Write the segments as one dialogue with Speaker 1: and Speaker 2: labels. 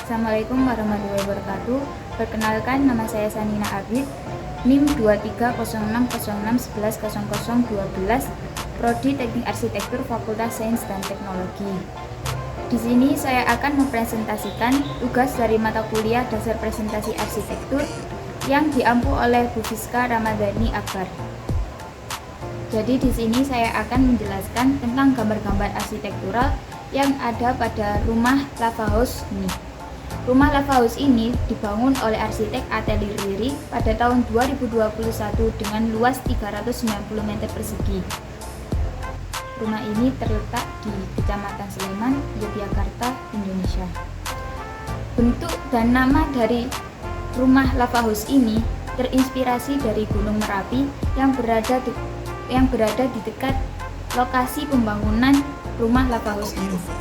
Speaker 1: Assalamualaikum warahmatullahi wabarakatuh. Perkenalkan, nama saya Sanina Abid, NIM 230606110012, Prodi Teknik Arsitektur Fakultas Sains dan Teknologi. Di sini saya akan mempresentasikan tugas dari mata kuliah Dasar Presentasi Arsitektur yang diampu oleh Bu Fiska Ramadhani Akbar. Jadi di sini saya akan menjelaskan tentang gambar-gambar arsitektural yang ada pada rumah Lava House ini. Rumah Lava House ini dibangun oleh arsitek Atelier Riri pada tahun 2021 dengan luas 390 meter persegi. Rumah ini terletak di Kecamatan Sleman, Yogyakarta, Indonesia. Bentuk dan nama dari rumah Lava House ini terinspirasi dari Gunung Merapi yang berada di dekat lokasi pembangunan rumah Lava House ini.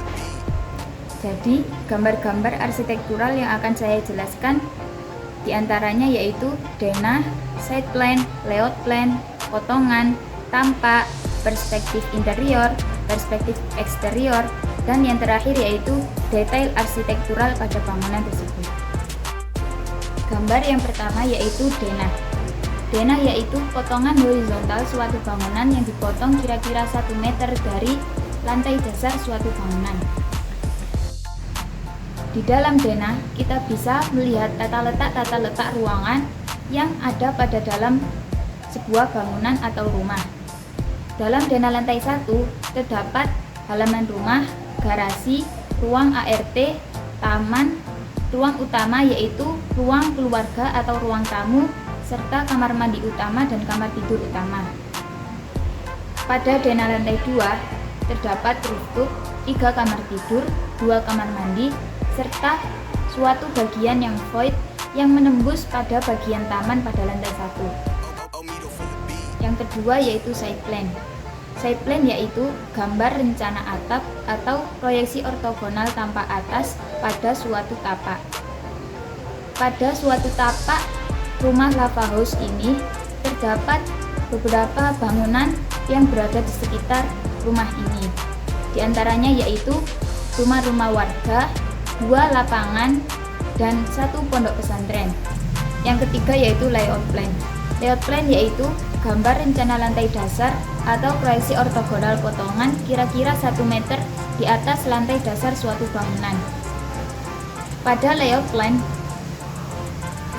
Speaker 1: Jadi, gambar-gambar arsitektural yang akan saya jelaskan diantaranya yaitu denah, side plan, layout plan, potongan, tampak, perspektif interior, perspektif eksterior, dan yang terakhir yaitu detail arsitektural pada bangunan tersebut. Gambar yang pertama yaitu denah. Denah yaitu potongan horizontal suatu bangunan yang dipotong kira-kira 1 meter dari lantai dasar suatu bangunan. Di dalam denah, kita bisa melihat tata letak ruangan yang ada pada dalam sebuah bangunan atau rumah. Dalam denah lantai 1, terdapat halaman rumah, garasi, ruang ART, taman, ruang utama yaitu ruang keluarga atau ruang tamu, serta kamar mandi utama dan kamar tidur utama. Pada denah lantai 2, terdapat rooftop, 3 kamar tidur, 2 kamar mandi, serta suatu bagian yang void yang menembus pada bagian taman pada lantai 1. Yang kedua yaitu side plan. Side plan yaitu gambar rencana atap atau proyeksi ortogonal tampak atas pada suatu tapak. Pada suatu tapak rumah Lava House ini terdapat beberapa bangunan yang berada di sekitar rumah ini. Di antaranya yaitu rumah-rumah warga, 2 lapangan, dan 1 pondok pesantren. Yang ketiga yaitu layout plan. Layout plan yaitu gambar rencana lantai dasar atau proyeksi ortogonal potongan kira-kira 1 meter di atas lantai dasar suatu bangunan. Pada layout plan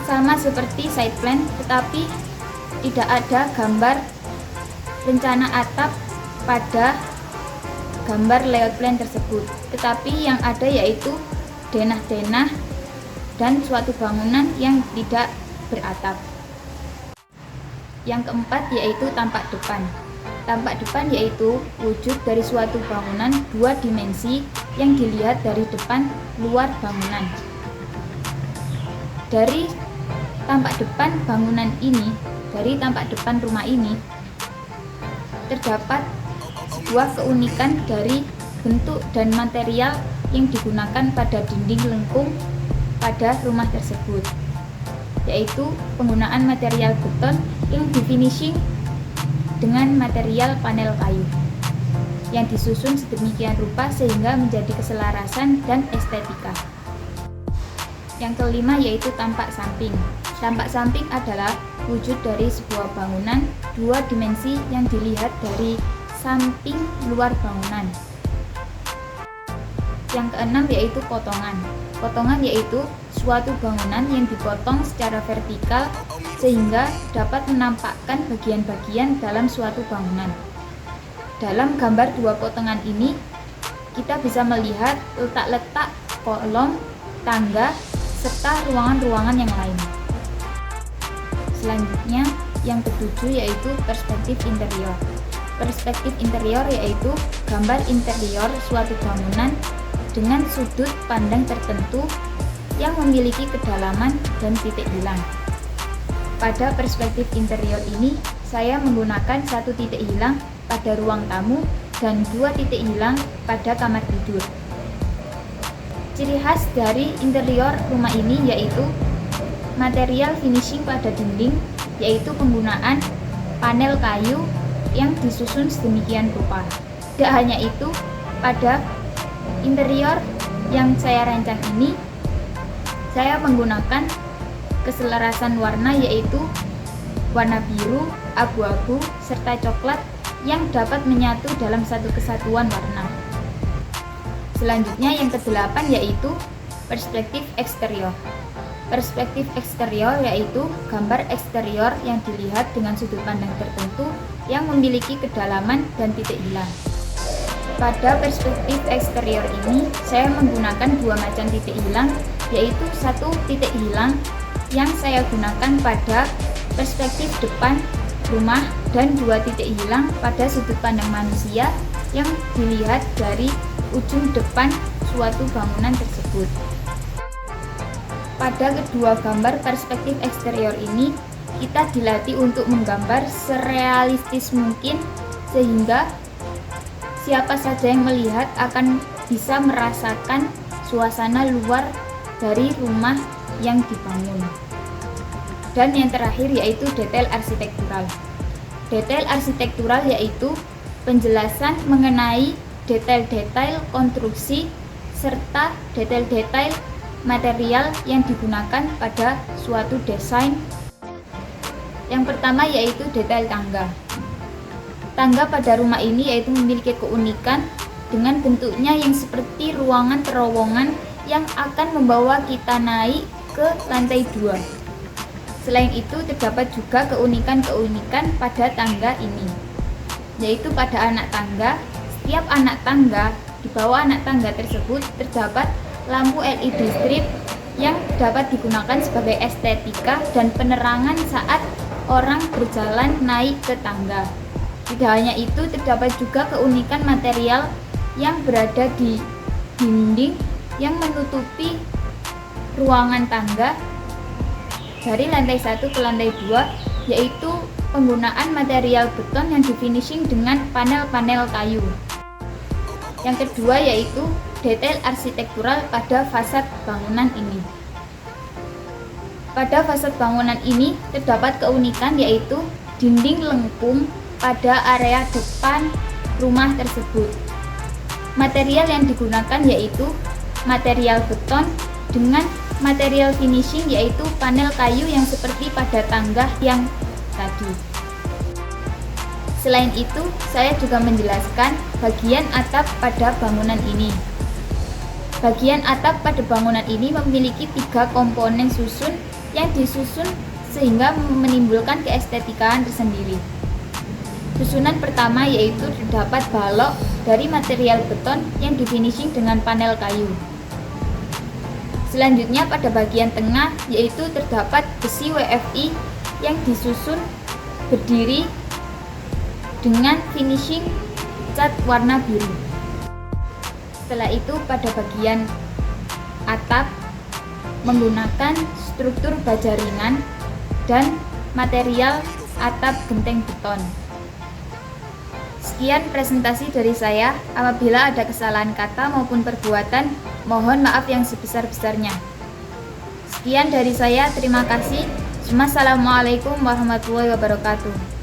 Speaker 1: sama seperti side plan, tetapi tidak ada gambar rencana atap pada gambar layout plan tersebut, tetapi yang ada yaitu denah-denah dan suatu bangunan yang tidak beratap. Yang keempat yaitu tampak depan. Tampak depan yaitu wujud dari suatu bangunan 2 dimensi yang dilihat dari depan luar bangunan. Dari tampak depan bangunan ini, dari tampak depan rumah ini, terdapat sebuah keunikan dari bentuk dan material yang digunakan pada dinding lengkung pada rumah tersebut, yaitu penggunaan material beton yang di-finishing dengan material panel kayu yang disusun sedemikian rupa sehingga menjadi keselarasan dan estetika. Yang kelima yaitu tampak samping. Tampak samping adalah wujud dari sebuah bangunan 2 dimensi yang dilihat dari samping luar bangunan. Yang keenam yaitu potongan. Potongan yaitu suatu bangunan yang dipotong secara vertikal sehingga dapat menampakkan bagian-bagian dalam suatu bangunan. Dalam gambar 2 potongan ini, kita bisa melihat letak-letak kolom, tangga, serta ruangan-ruangan yang lain. Selanjutnya, yang ketujuh yaitu perspektif interior. Perspektif interior yaitu gambar interior suatu bangunan dengan sudut pandang tertentu yang memiliki kedalaman dan titik hilang. Pada perspektif interior ini, saya menggunakan 1 titik hilang pada ruang tamu dan 2 titik hilang pada kamar tidur. Ciri khas dari interior rumah ini yaitu material finishing pada dinding, yaitu penggunaan panel kayu yang disusun sedemikian rupa. Tidak hanya itu, pada interior yang saya rancang ini saya menggunakan keselarasan warna yaitu warna biru, abu-abu, serta coklat yang dapat menyatu dalam satu kesatuan warna. Selanjutnya yang ke-8 yaitu perspektif eksterior. Perspektif eksterior yaitu gambar eksterior yang dilihat dengan sudut pandang tertentu yang memiliki kedalaman dan titik hilang. Pada perspektif eksterior ini, saya menggunakan dua macam titik hilang, yaitu satu titik hilang yang saya gunakan pada perspektif depan rumah dan dua titik hilang pada sudut pandang manusia yang dilihat dari ujung depan suatu bangunan tersebut. Pada kedua gambar perspektif eksterior ini, kita dilatih untuk menggambar serealistis mungkin sehingga siapa saja yang melihat akan bisa merasakan suasana luar dari rumah yang dibangun. Dan yang terakhir yaitu detail arsitektural. Detail arsitektural yaitu penjelasan mengenai detail-detail konstruksi serta detail-detail material yang digunakan pada suatu desain. Yang pertama yaitu detail tangga. Tangga pada rumah ini yaitu memiliki keunikan dengan bentuknya yang seperti ruangan terowongan yang akan membawa kita naik ke lantai 2. Selain itu terdapat juga keunikan-keunikan pada tangga ini, yaitu pada anak tangga. Setiap anak tangga, di bawah anak tangga tersebut terdapat lampu LED strip yang dapat digunakan sebagai estetika dan penerangan saat orang berjalan naik ke tangga. Tidak hanya itu, terdapat juga keunikan material yang berada di dinding yang menutupi ruangan tangga dari lantai 1 ke lantai 2, yaitu penggunaan material beton yang difinishing dengan panel-panel kayu. Yang kedua yaitu detail arsitektural pada fasad bangunan ini. Pada fasad bangunan ini terdapat keunikan yaitu dinding lengkung pada area depan rumah tersebut. Material yang digunakan yaitu material beton dengan material finishing yaitu panel kayu yang seperti pada tangga yang tadi. Selain itu, saya juga menjelaskan bagian atap pada bangunan ini. Bagian atap pada bangunan ini memiliki 3 komponen susun yang disusun sehingga menimbulkan keestetikaan tersendiri. Susunan pertama yaitu terdapat balok dari material beton yang difinishing dengan panel kayu. Selanjutnya pada bagian tengah yaitu terdapat besi WFI yang disusun berdiri dengan finishing cat warna biru. Setelah itu pada bagian atap menggunakan struktur baja ringan dan material atap genteng beton. Sekian presentasi dari saya. Apabila ada kesalahan kata maupun perbuatan, mohon maaf yang sebesar-besarnya. Sekian dari saya, terima kasih. Wassalamualaikum warahmatullahi wabarakatuh.